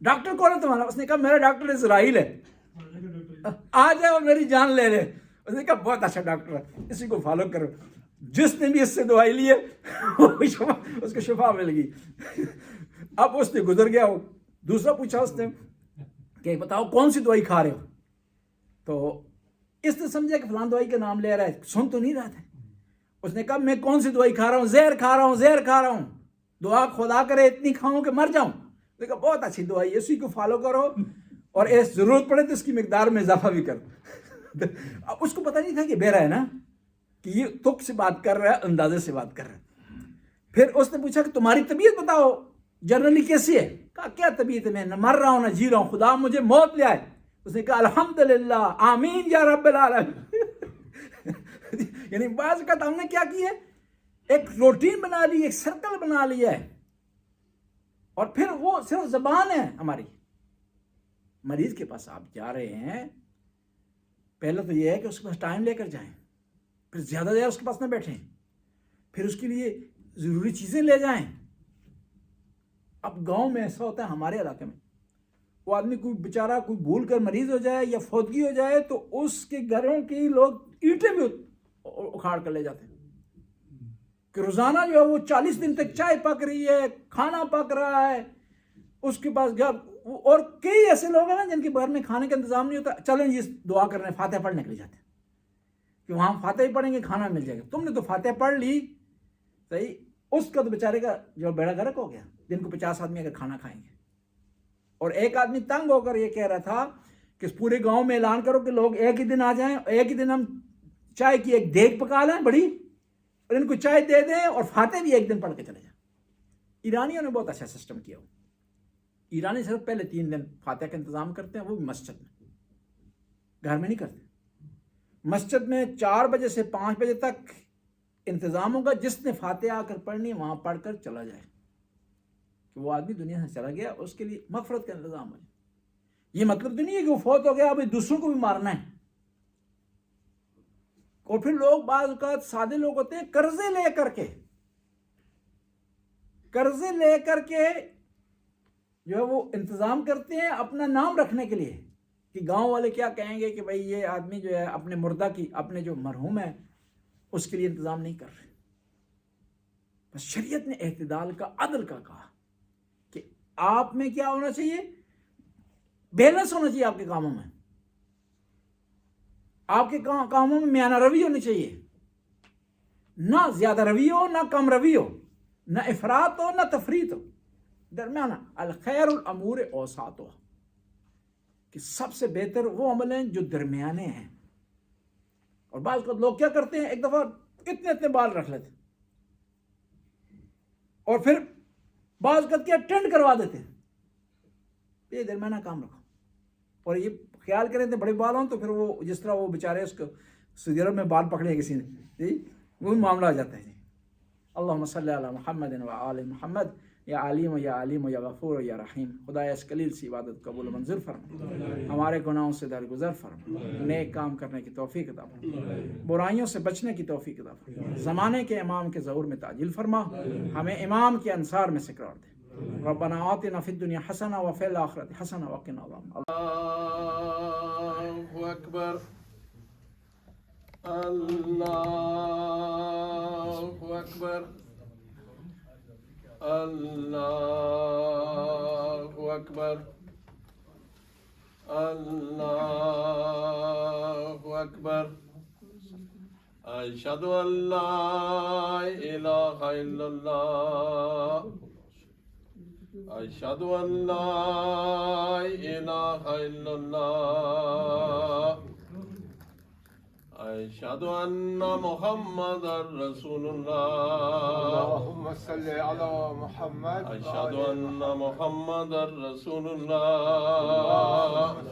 ڈاکٹر کون ہے تمہارا، اس نے کہا میرا ڈاکٹر اسرائیل ہے، آ جائے اور میری جان لے لے۔ اس نے کہا بہت اچھا ڈاکٹر ہے، اسی کو فالو کرو۔ جس نے بھی اس سے دوائی لی ہے اس کو شفا مل گئی۔ اب اس نے گزر گیا، دوسرا پوچھا اس نے کہ بتاؤ کون سی دوائی کھا رہے ہو، تو اس نے سمجھا کہ فلاں دوائی کا نام لے رہا ہے، سن تو نہیں رہا تھا۔ اس نے کہا میں کون سی دوائی کھا رہا ہوں، زہر کھا رہا ہوں، زہر کھا رہا ہوں، دعا خدا کرے اتنی کھاؤں کہ مر جاؤں۔ اس نے کہا بہت اچھی دوائی ہے، اسی کو فالو کرو، اور اس ضرورت پڑے تو اس کی مقدار میں اضافہ بھی کرو۔ اب اس کو پتہ نہیں تھا کہ بہرا ہے نا، کہ یہ تک سے بات کر رہا ہے، اندازے سے بات کر رہا ہے۔ پھر اس نے پوچھا کہ تمہاری طبیعت بتاؤ جنرلی کیسی ہے، کہا کیا طبیعت ہے، میں نہ مر رہا ہوں نہ جی رہا ہوں، خدا مجھے موت لے آئے۔ اس نے کہا الحمدللہ آمین یا رب العالمین۔ یعنی بعض کا ہم نے کیا کی ہے، ایک روٹین بنا لی، ایک سرکل بنا لیا ہے، اور پھر وہ صرف زبان ہے ہماری۔ مریض کے پاس آپ جا رہے ہیں، پہلے تو یہ ہے کہ اس کے پاس ٹائم لے کر جائیں، پھر زیادہ دیر اس کے پاس نہ بیٹھیں، پھر اس کے لیے ضروری چیزیں لے جائیں۔ اب گاؤں میں ایسا ہوتا ہے، ہمارے علاقے میں وہ آدمی کوئی بیچارہ کوئی بھول کر مریض ہو جائے یا فوتگی ہو جائے تو اس کے گھروں کی لوگ اینٹیں بھی اکھاڑ کر لے جاتے ہیں، کہ روزانہ جو ہے وہ 40 دن تک چائے پک رہی ہے، کھانا پک رہا ہے اس کے پاس گھر، اور کئی ایسے لوگ ہیں نا جن کے گھر میں کھانے کا انتظام نہیں ہوتا، چلیں جی دعا کرنے فاتحہ پڑھنے کے لیے جاتے ہیں کہ وہاں فاتحہ ہی پڑھیں گے کھانا مل جائے گا۔ تم نے تو فاتحہ پڑھ لی صحیح، اس کا تو بیچارے کا جو بیڑا غرق ہو گیا، جن کو 50 آدمی اگر کھانا کھائیں گے۔ اور ایک آدمی تنگ ہو کر یہ کہہ رہا تھا کہ پورے گاؤں میں اعلان کرو کہ لوگ ایک ہی دن آ جائیں، ایک ہی دن ہم چائے کی ایک دیگ پکا لیں بڑی، اور ان کو چائے دے دیں اور فاتح بھی ایک دن پڑھ کے چلے جائیں۔ ایرانیوں نے بہت اچھا سسٹم کیا ہو، ایرانی صرف پہلے 3 دن فاتح کا انتظام کرتے ہیں، وہ بھی مسجد میں، گھر میں نہیں کرتے۔ مسجد میں 4 بجے سے 5 بجے تک انتظام ہوگا، جس نے فاتحہ آ کر پڑھنی وہاں پڑھ کر چلا جائے، کہ وہ آدمی دنیا سے چلا گیا، اس کے لیے مغفرت کا انتظام ہو جائے۔ یہ مطلب تو نہیں ہے کہ وہ فوت ہو گیا اب دوسروں کو بھی مارنا ہے۔ اور پھر لوگ بعض اوقات سادے لوگ ہوتے ہیں، قرضے لے کر کے جو ہے وہ انتظام کرتے ہیں اپنا نام رکھنے کے لیے، کہ گاؤں والے کیا کہیں گے کہ بھئی یہ آدمی جو ہے اپنے مردہ کی، اپنے جو مرحوم ہے اس کے لیے انتظام نہیں کر رہے۔ بس شریعت نے اعتدال کا، عدل کا کہا آپ میں کیا ہونا چاہیے؟ بیلنس ہونا چاہیے آپ کے کاموں میں. آپ کے کاموں میں میانہ روی ہونی چاہیے، نہ زیادہ روی ہو نہ کم روی ہو، نہ افراط ہو نہ تفریط ہو، درمیانہ. الخیر الامور اوساطها، کہ سب سے بہتر وہ عمل ہیں جو درمیانے ہیں. اور بعض اوقات لوگ کیا کرتے ہیں، ایک دفعہ اتنے بال رکھ لیتے اور پھر بعض اوقات کیا ٹرینڈ کروا دیتے ہیں. یہ درمیانہ کام رکھو. اور یہ خیال کریں تھے بڑے بال ہوں تو پھر وہ جس طرح وہ بیچارے اس کو سجروں میں بال پکڑے کسی نے، جی وہ معاملہ آ جاتا ہے. جی اللہم صلی علی محمد و آل محمد. یا علیم یا علیم یا غفور یا رحیم. خدا اس قلیل سی عبادت قبول منظور فرما، ہمارے گناہوں سے درگزر فرما، نیک کام کرنے کی توفیق عطا فرما، برائیوں سے بچنے کی توفیق عطا فرما، زمانے کے امام کے ظہور میں تعجیل فرما، ہمیں امام کے انصار میں سے قرار دے. ربنا آتنا فی الدنیا حسنہ وفی الآخرۃ حسنہ وقنا عذاب النار. اللہ اکبر اللہ اکبر اللہ اکبر اللہ اکبر. اشہد ان لا الہ الا اللہ اشہد ان لا الہ الا اللہ اشہد ان محمد رسول اللہ اللهم صل على محمد اشہد ان محمد رسول اللهم اللہ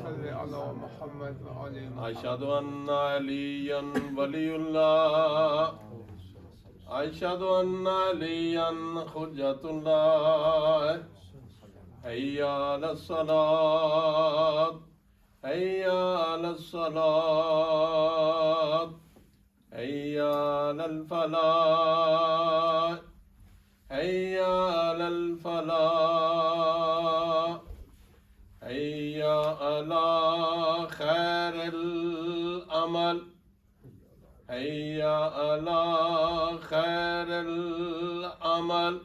صل على محمد وعلى اشہد ان علیا ولی اللہ اشہد ان علیا حجۃ اللہ. حی علی الصلاۃ حی علی الصلاۃ حی علی الفلاح حی علی الفلاح حی علی خیر العمل حی علی خیر العمل.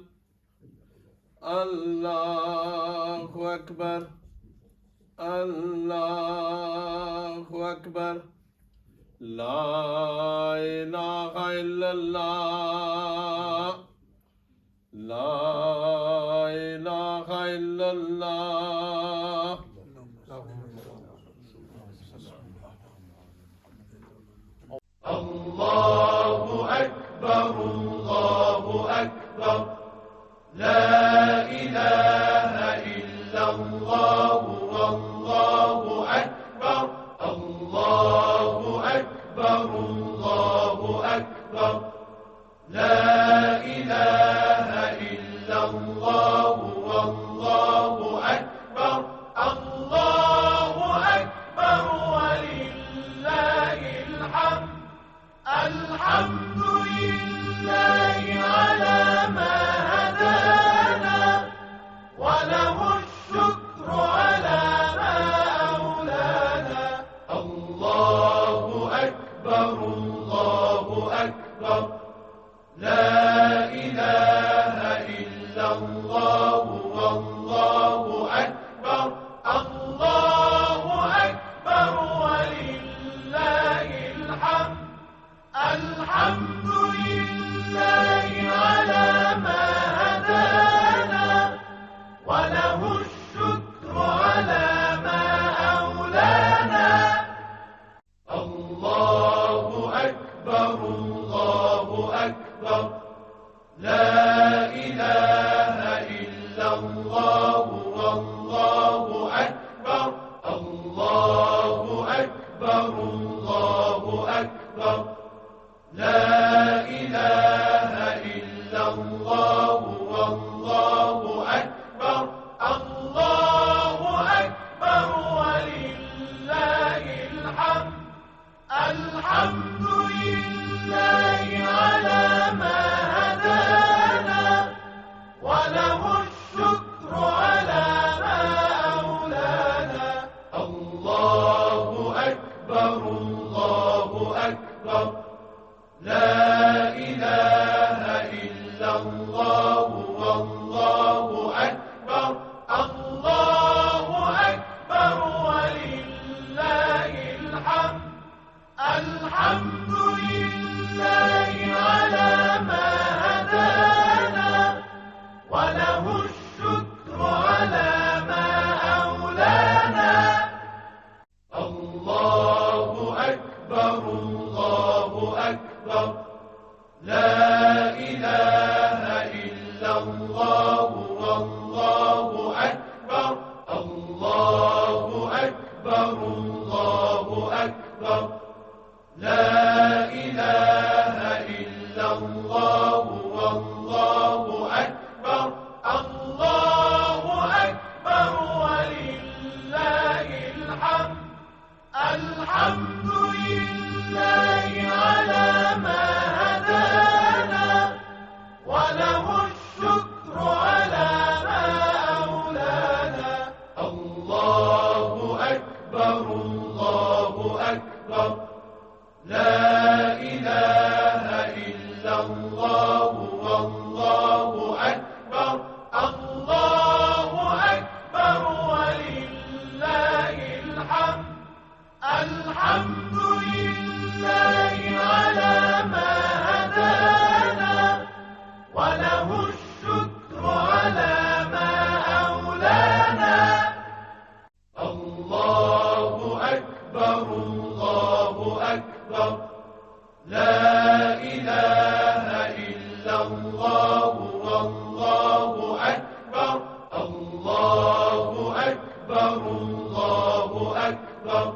اللہ اکبر اللہ اکبر. لا الہ الا اللہ لا الہ الا اللہ. اللہ اکبر اللہ اکبر. لا الہ الا اللہ واللہ اکبر. اللہ اکبر اللہ اکبر. لا الہ الا اللہ واللہ اکبر. اللہ اکبر وللہ الحمد. الحمد للہ علی ما هدانا وله الشكر على ما أولانا. الله أكبر الله أكبر. لا إله إلا الله والله أكبر. الله أكبر ولله الحمد. الحمد لله على ما هدانا وله الشكر على ما أولانا. الله أكبر الله أكبر. لا إله إلا الله والله أكبر. الله أكبر الله أكبر. لا إله إلا الله والله أكبر. الله أكبر ولله الحمد. الحمد لله على ما هدانا وله الشكر على ما أولانا. الله أكبر الله أكبر. لا إله إلا الله والله أكبر. الحمد لله على ما هدانا وله الشكر على ما أولانا الله أكبر الله أكبر لا إله إلا الله والله أكبر الله أكبر الله أكبر لا إله إلا الله والله أكبر الله أكبر ولله الحمد الحمد لله على ما هدانا وله الشكر على ما أولانا الله أكبر الله أكبر لا إله إلا الله والله أكبر الله أكبر ولله الحمد الحمد لله على ما هدانا وله الشكر على ما أولانا الله أكبر الله أكبر لا إله إلا الله والله أكبر الله أكبر الله أكبر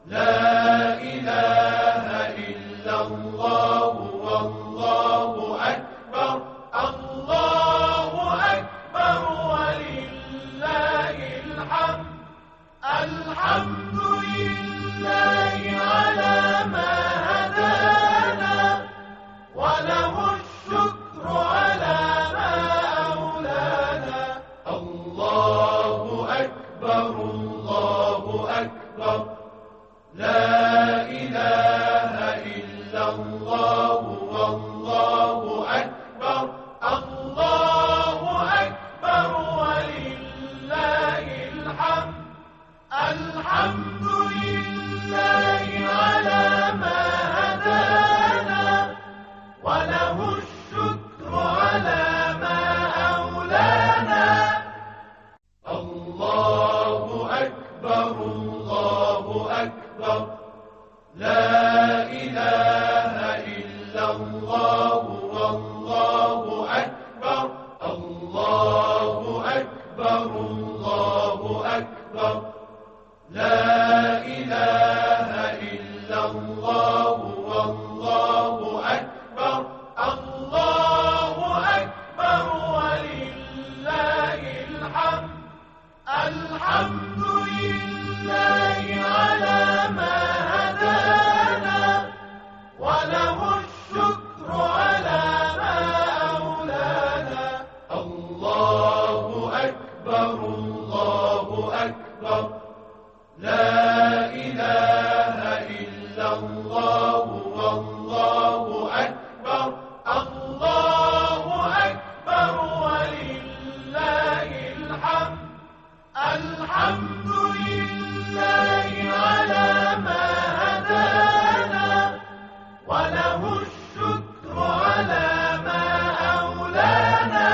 لا إله إلا الله والله أكبر الله أكبر ولله الحمد الحمد لله على ما هدانا وله الشكر على ما أولانا الله أكبر الله أكبر لا إله إلا الله والله أكبر الله أكبر ولله الحمد الحمد لله على ما هدانا وله الشكر على ما أولانا الله أكبر الله أكبر لا إله إلا الله والله أكبر الله أكبر الله أكبر لا إله إلا الله والله أكبر الله أكبر ولله الحمد الحمد لله على ما هدانا وله الشكر على ما أولانا الله أكبر الله أكبر لا إله إلا الله والله أكبر الله أكبر ولله الحمد الحمد لله على ما هدانا وله الشكر على ما أولانا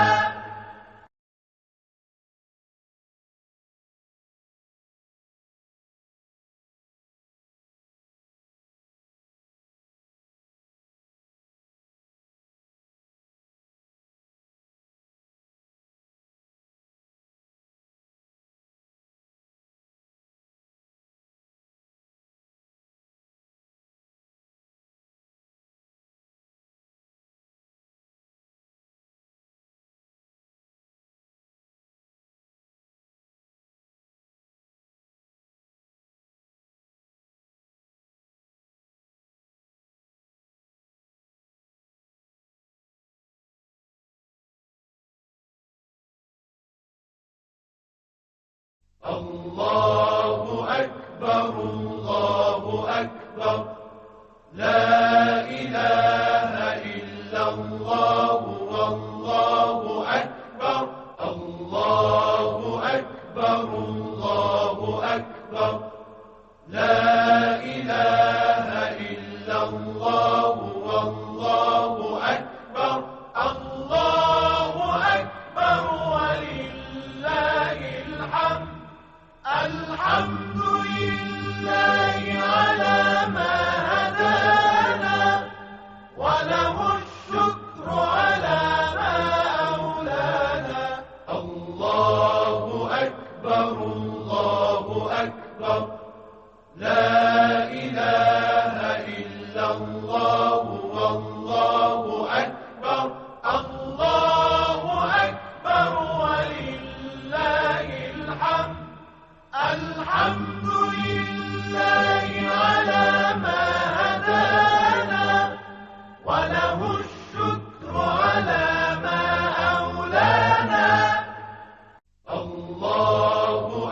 الله أكبر الله أكبر لا إله إلا الله والله أكبر الله أكبر الله أكبر لا إله إلا الله والله أكبر الله أكبر ولله الحمد الحمد لله على ما هدانا وله الشكر على ما أولانا الله أكبر لا إله إلا الله والله أكبر الله أكبر ولله الحمد الحمد لله على ما هدانا وله الشكر على ما أولانا الله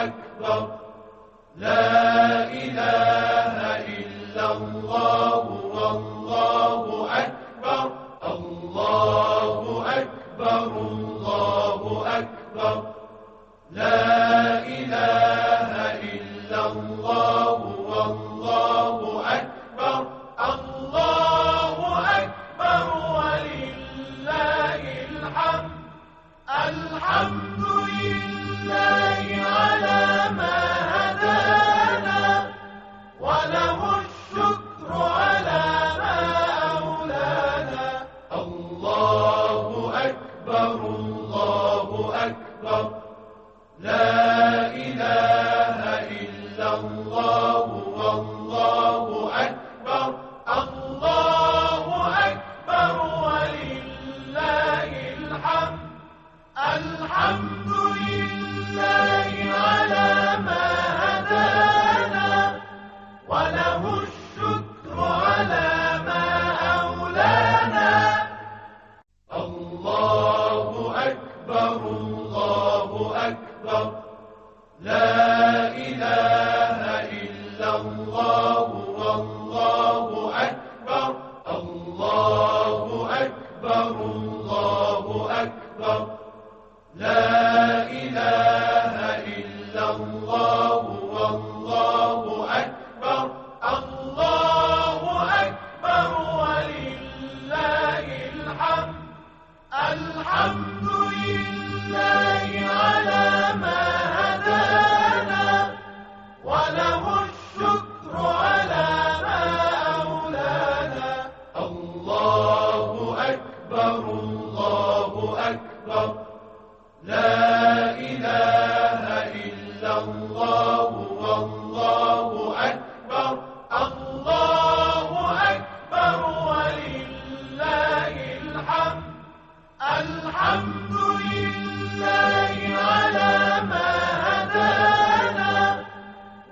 أكبر لا إله إلا الله والله أكبر الله أكبر لا إله إلا الله والله أكبر الله أكبر ولله الحمد الحمد لله على ما هدانا وله الشكر على ما أولانا الله أكبر لا إله إلا الله والله أكبر الله أكبر ولله الحمد الحمد لله على ما هدانا وله الشكر على ما أولانا الله أكبر لا إله إلا الله والله أكبر الله أكبر لا إله إلا الله والله أكبر الله أكبر ولله الحمد الحمد لله على ما هدانا وله الشكر على ما أولانا الله أكبر لا إله إلا الله والله أكبر الله أكبر ولله الحمد الحمد لله على ما هدانا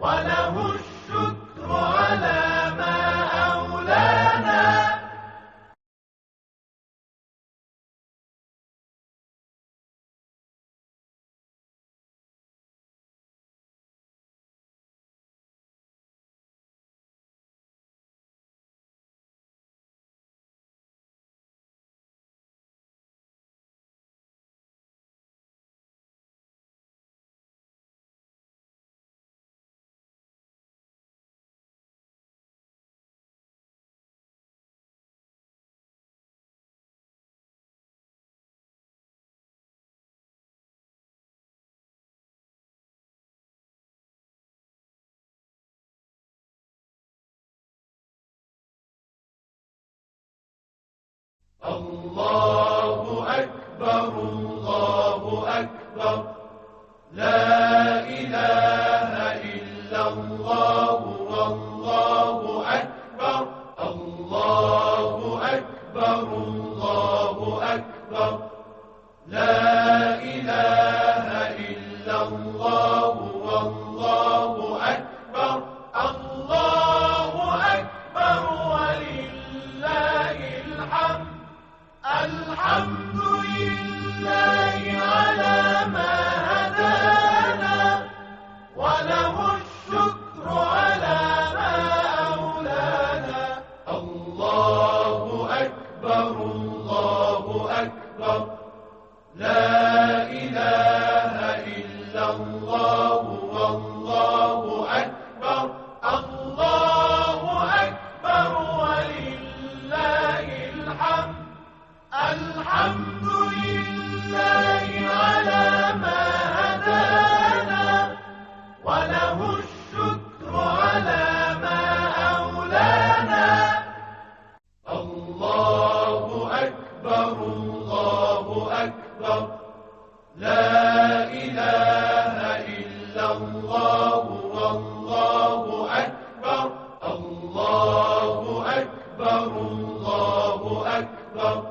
وله الشكر على ما أولانا الله أكبر لا إله إلا الله والله أكبر الله أكبر لا إله إلا الله والله أكبر الله أكبر ولله الحمد الحمد لله على ما هدانا وله الشكر على ما أولانا الله أكبر لا إله إلا الله والله أكبر الله أكبر الله أكبر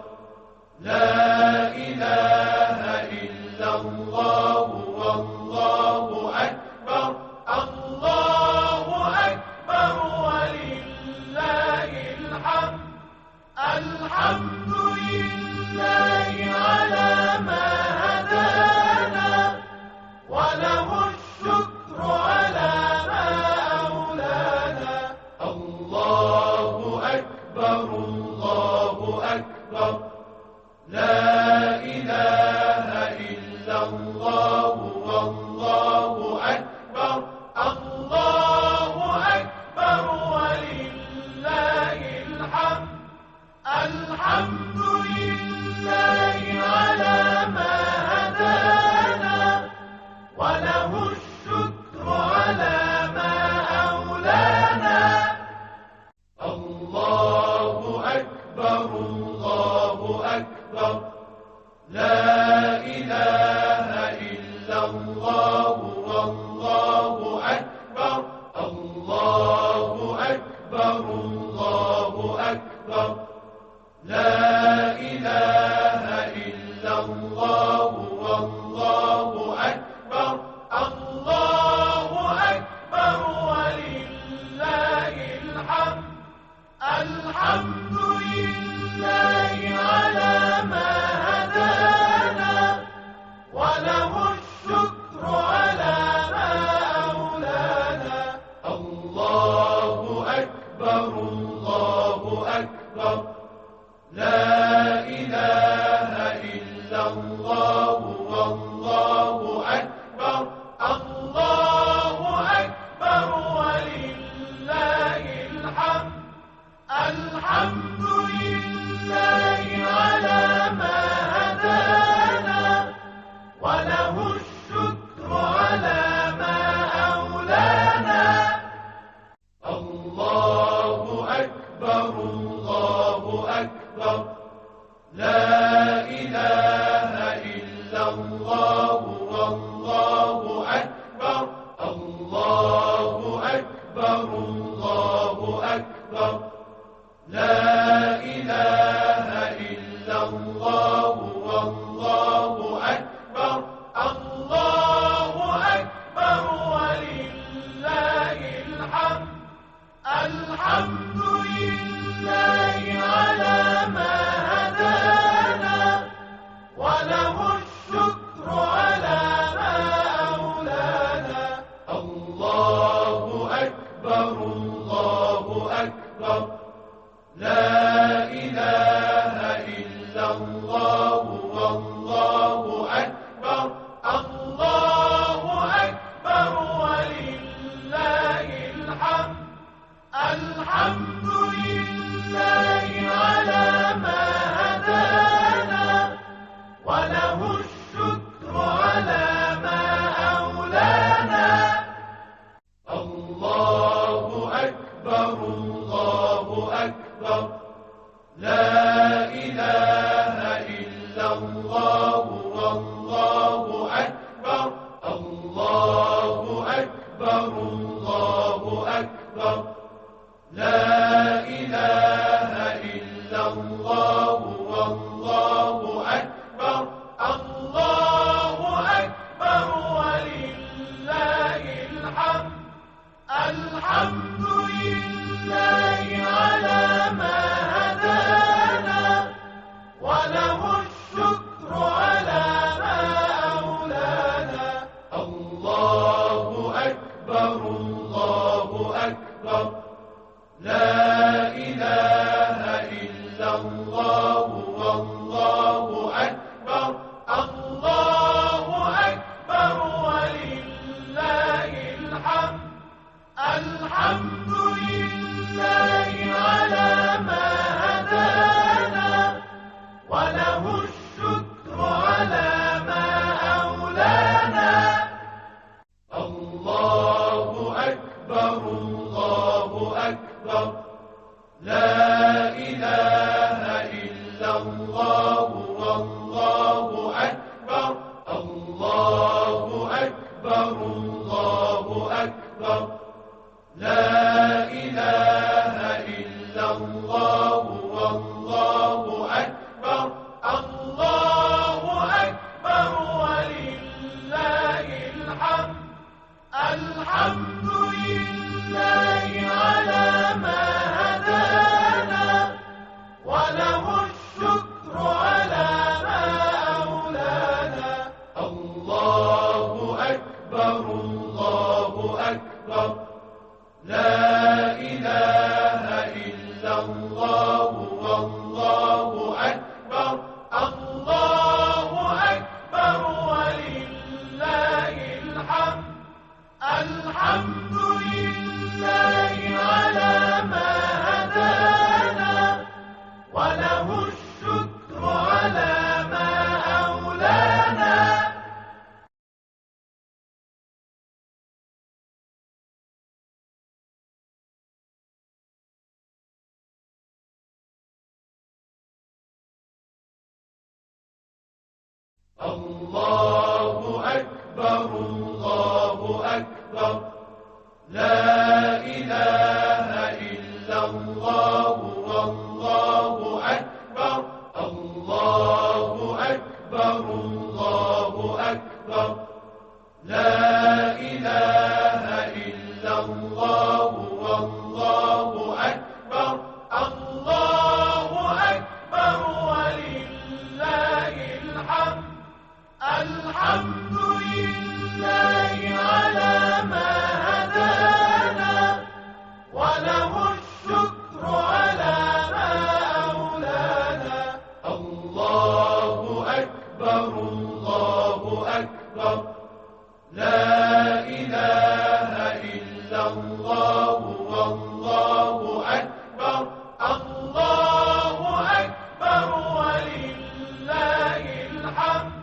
لا إله إلا الله والله أكبر الله أكبر ولله الحمد الحمد لله على ما هدانا وله الشكر على ما أولانا الله أكبر الله أكبر لا إله إلا الله والله أكبر الله أكبر ولله الحمد الحمد لله على ما هدانا وله الشكر على ما أولانا الله أكبر الله أكبر لا إله إلا الله والله أكبر الله أكبر الله أكبر لا إله إلا الله والله أكبر الله أكبر ولله الحمد الحمد لله على ما هدانا وله الشكر على ما أولانا الله أكبر الله أكبر لا إله إلا الله والله أكبر الله أكبر ولله الحمد الحمد لله على ما هدانا وله الشكر على ما أولانا الله أكبر الله أكبر لا إله إلا الله والله أكبر الله أكبر الله أكبر لا إله إلا الله والله أكبر الله أكبر ولله الحمد الحمد لله على ما هدانا وله الشكر على ما أولانا الله أكبر الله أكبر لا إله إلا الله والله أكبر الله أكبر ولله الحمد الحمد لله على ما هدانا وله الشكر على ما أولانا الله أكبر الله أكبر لا إله إلا الله والله أكبر الله أكبر الله أكبر لا إله إلا الله والله أكبر الله أكبر ولله الحمد الحمد لله على ما هدانا وله الشكر على ما أولانا الله أكبر الله أكبر لا إله إلا الله والله أكبر الله أكبر ولله الحمد الحمد لله على ما هدانا وله الشكر على ما أولانا الله أكبر الله أكبر لا إله إلا الله والله أكبر الله أكبر الله أكبر لا إله إلا الله الله أكبر الله أكبر لا إله إلا الله والله أكبر الله أكبر الله أكبر لا إله إلا الله والله أكبر الله أكبر ولله الحمد الحمد لله على ما هدانا وله الشكر على ما أولانا الله أكبر الله أكبر لا إله إلا الله والله أكبر الله أكبر ولله الحمد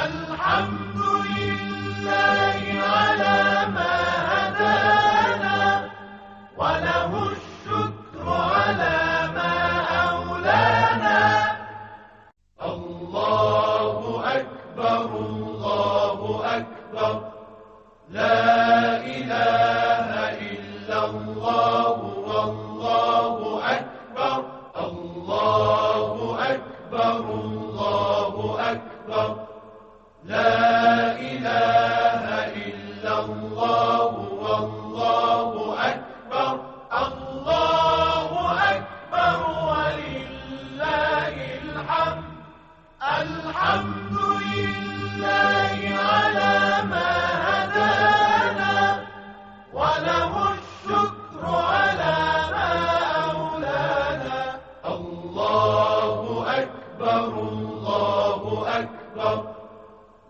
الحمد لله على ما هدانا وله الشكر على ما أولانا الله أكبر الله أكبر لا إله إلا الله والله أكبر الله أكبر الله أكبر لا إله إلا الله والله أكبر الله أكبر ولله الحمد الحمد لله على ما هدانا وله الشكر على ما أولانا الله أكبر الله أكبر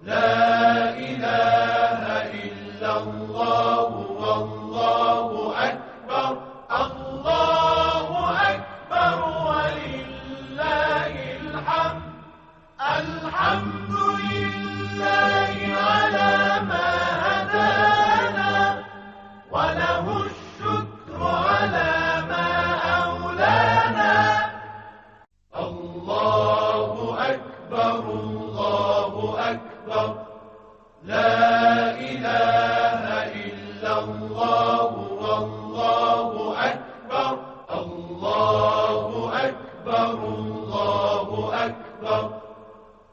لا إله إلا الله والله أكبر الله أكبر ولله الحمد الحمد لله على ما هدانا وله الشكر على ما أولانا الله أكبر الله أكبر لا إله إلا الله والله أكبر الله أكبر الله أكبر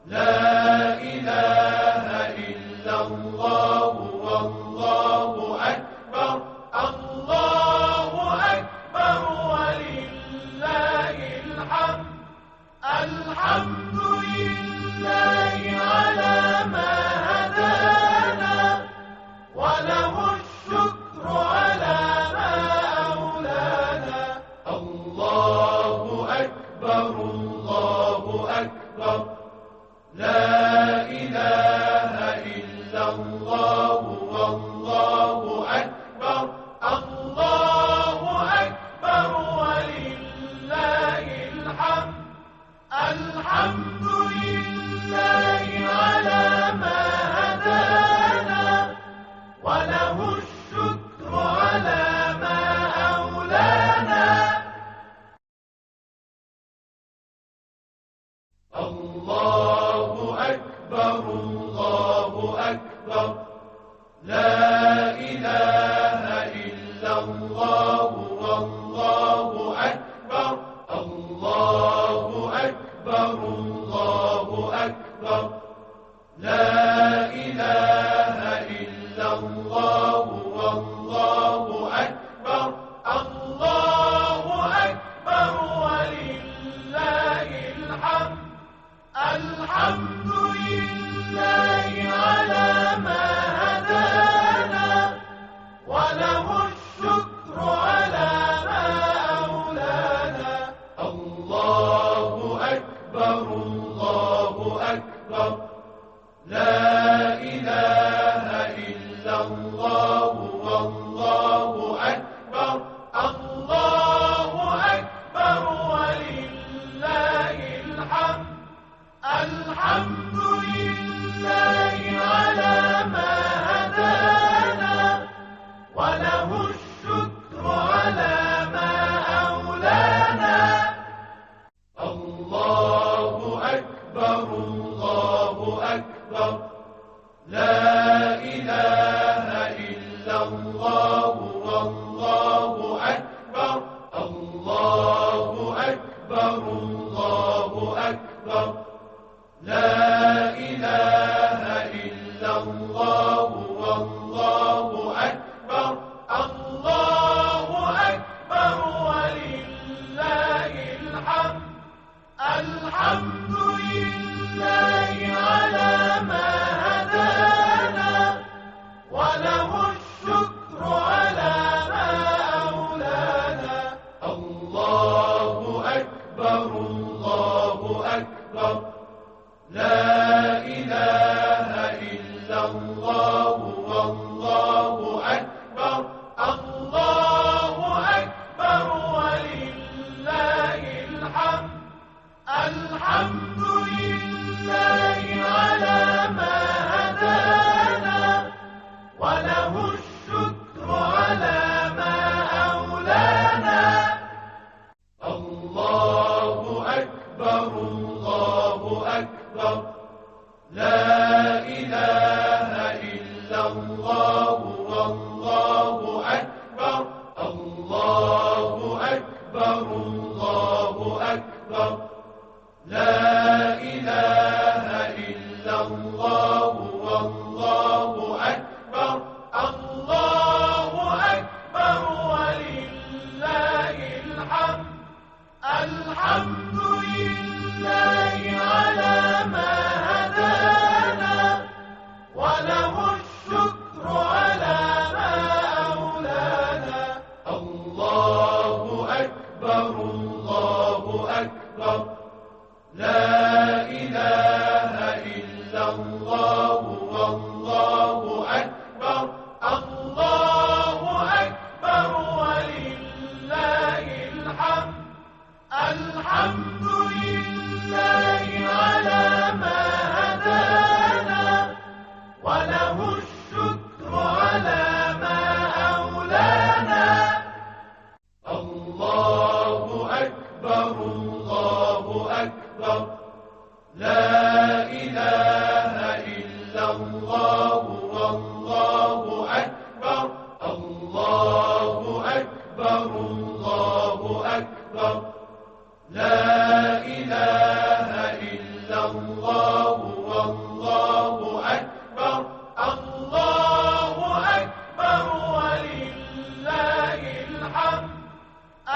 لا إله إلا الله والله أكبر الله أكبر ولله الحمد الحمد لله على ما هدانا وله الشكر على ما أولانا الله أكبر الله أكبر لا إله إلا الله والله أكبر الله أكبر ولله الحمد الحمد لله على ما هدانا وله الشكر على ما أكبر الله أكبر لا إله إلا الله والله أكبر الله أكبر ولله الحمد الحمد لله على ما هدانا وله الشكر على ما أولانا الله أكبر الله أكبر لا إله إلا الله والله أكبر الله أكبر ولله الحمد الحمد لله على ما هدانا وله الشكر على ما أولانا الله أكبر الله أكبر لا إله إلا الله والله أكبر الله أكبر الله أكبر لا إله إلا الله والله أكبر الله أكبر ولله الحمد الحمد لله على ما هدانا وله الشكر على ما أولانا الله أكبر الله أكبر لا إله إلا الله والله أكبر الله أكبر ولله الحمد الحمد لله على ما هدانا وله الشكر على ما أولانا الله أكبر الله أكبر لا إله إلا الله والله أكبر الله أكبر الله أكبر لا إله إلا الله والله أكبر الله أكبر ولله الحمد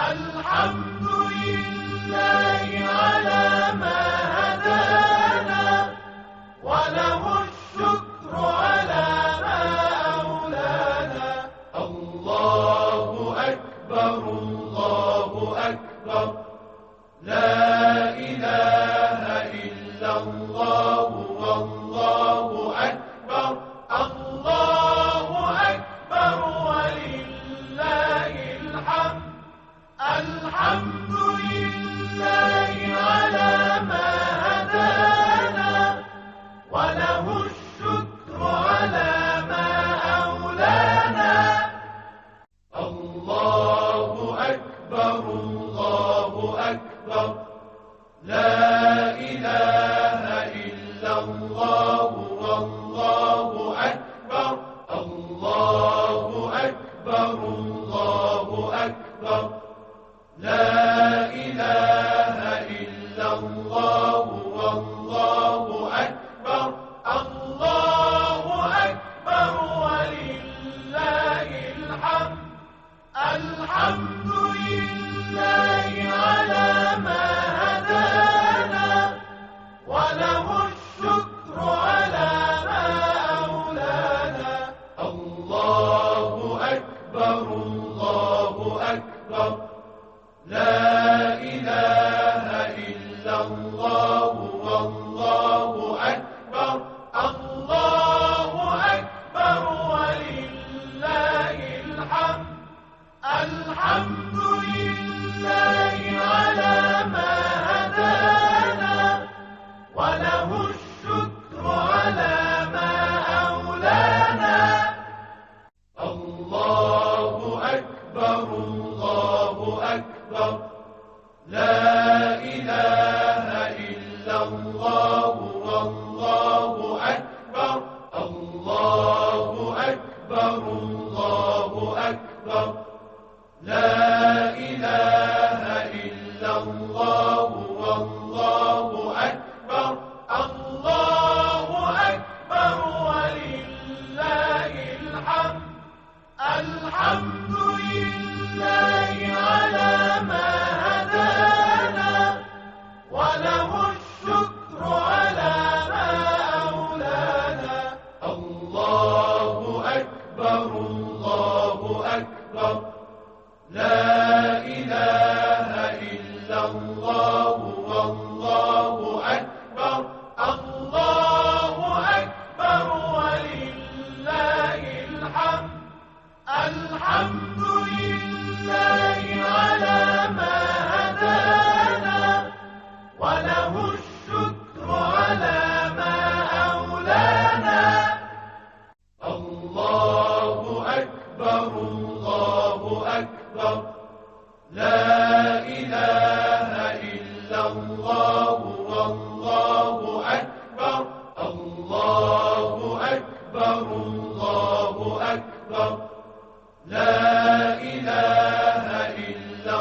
الحمد لله على ما هدانا وله الشكر على ما أولانا الله أكبر الله أكبر لا إله إلا الله والله أكبر الله أكبر ولله الحمد الحمد لله على ما هدانا وله الشكر على ما أولانا الله أكبر الله أكبر لا إله إلا الله والله أكبر الله أكبر الله أكبر لا إله إلا الله والله أكبر الله أكبر ولله الحمد الحمد لله على ما هدانا وله الشكر على ما أولانا الله أكبر الله أكبر لا إله إلا الله والله أكبر الله أكبر ولله الحمد الحمد لله على ما هدانا وله الشكر على ما أولانا الله أكبر الله أكبر لا إله إلا الله والله أكبر الله أكبر الله أكبر لا إله إلا الله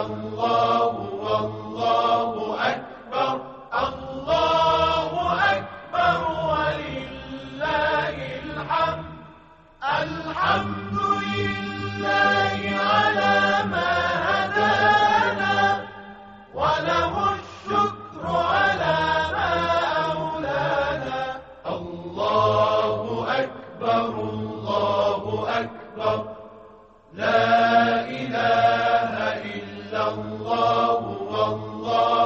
الله والله أكبر الله أكبر ولله الحمد الحمد لله على ما هدانا وله الشكر على ما أولانا الله أكبر الله أكبر لا إله إلا الله والله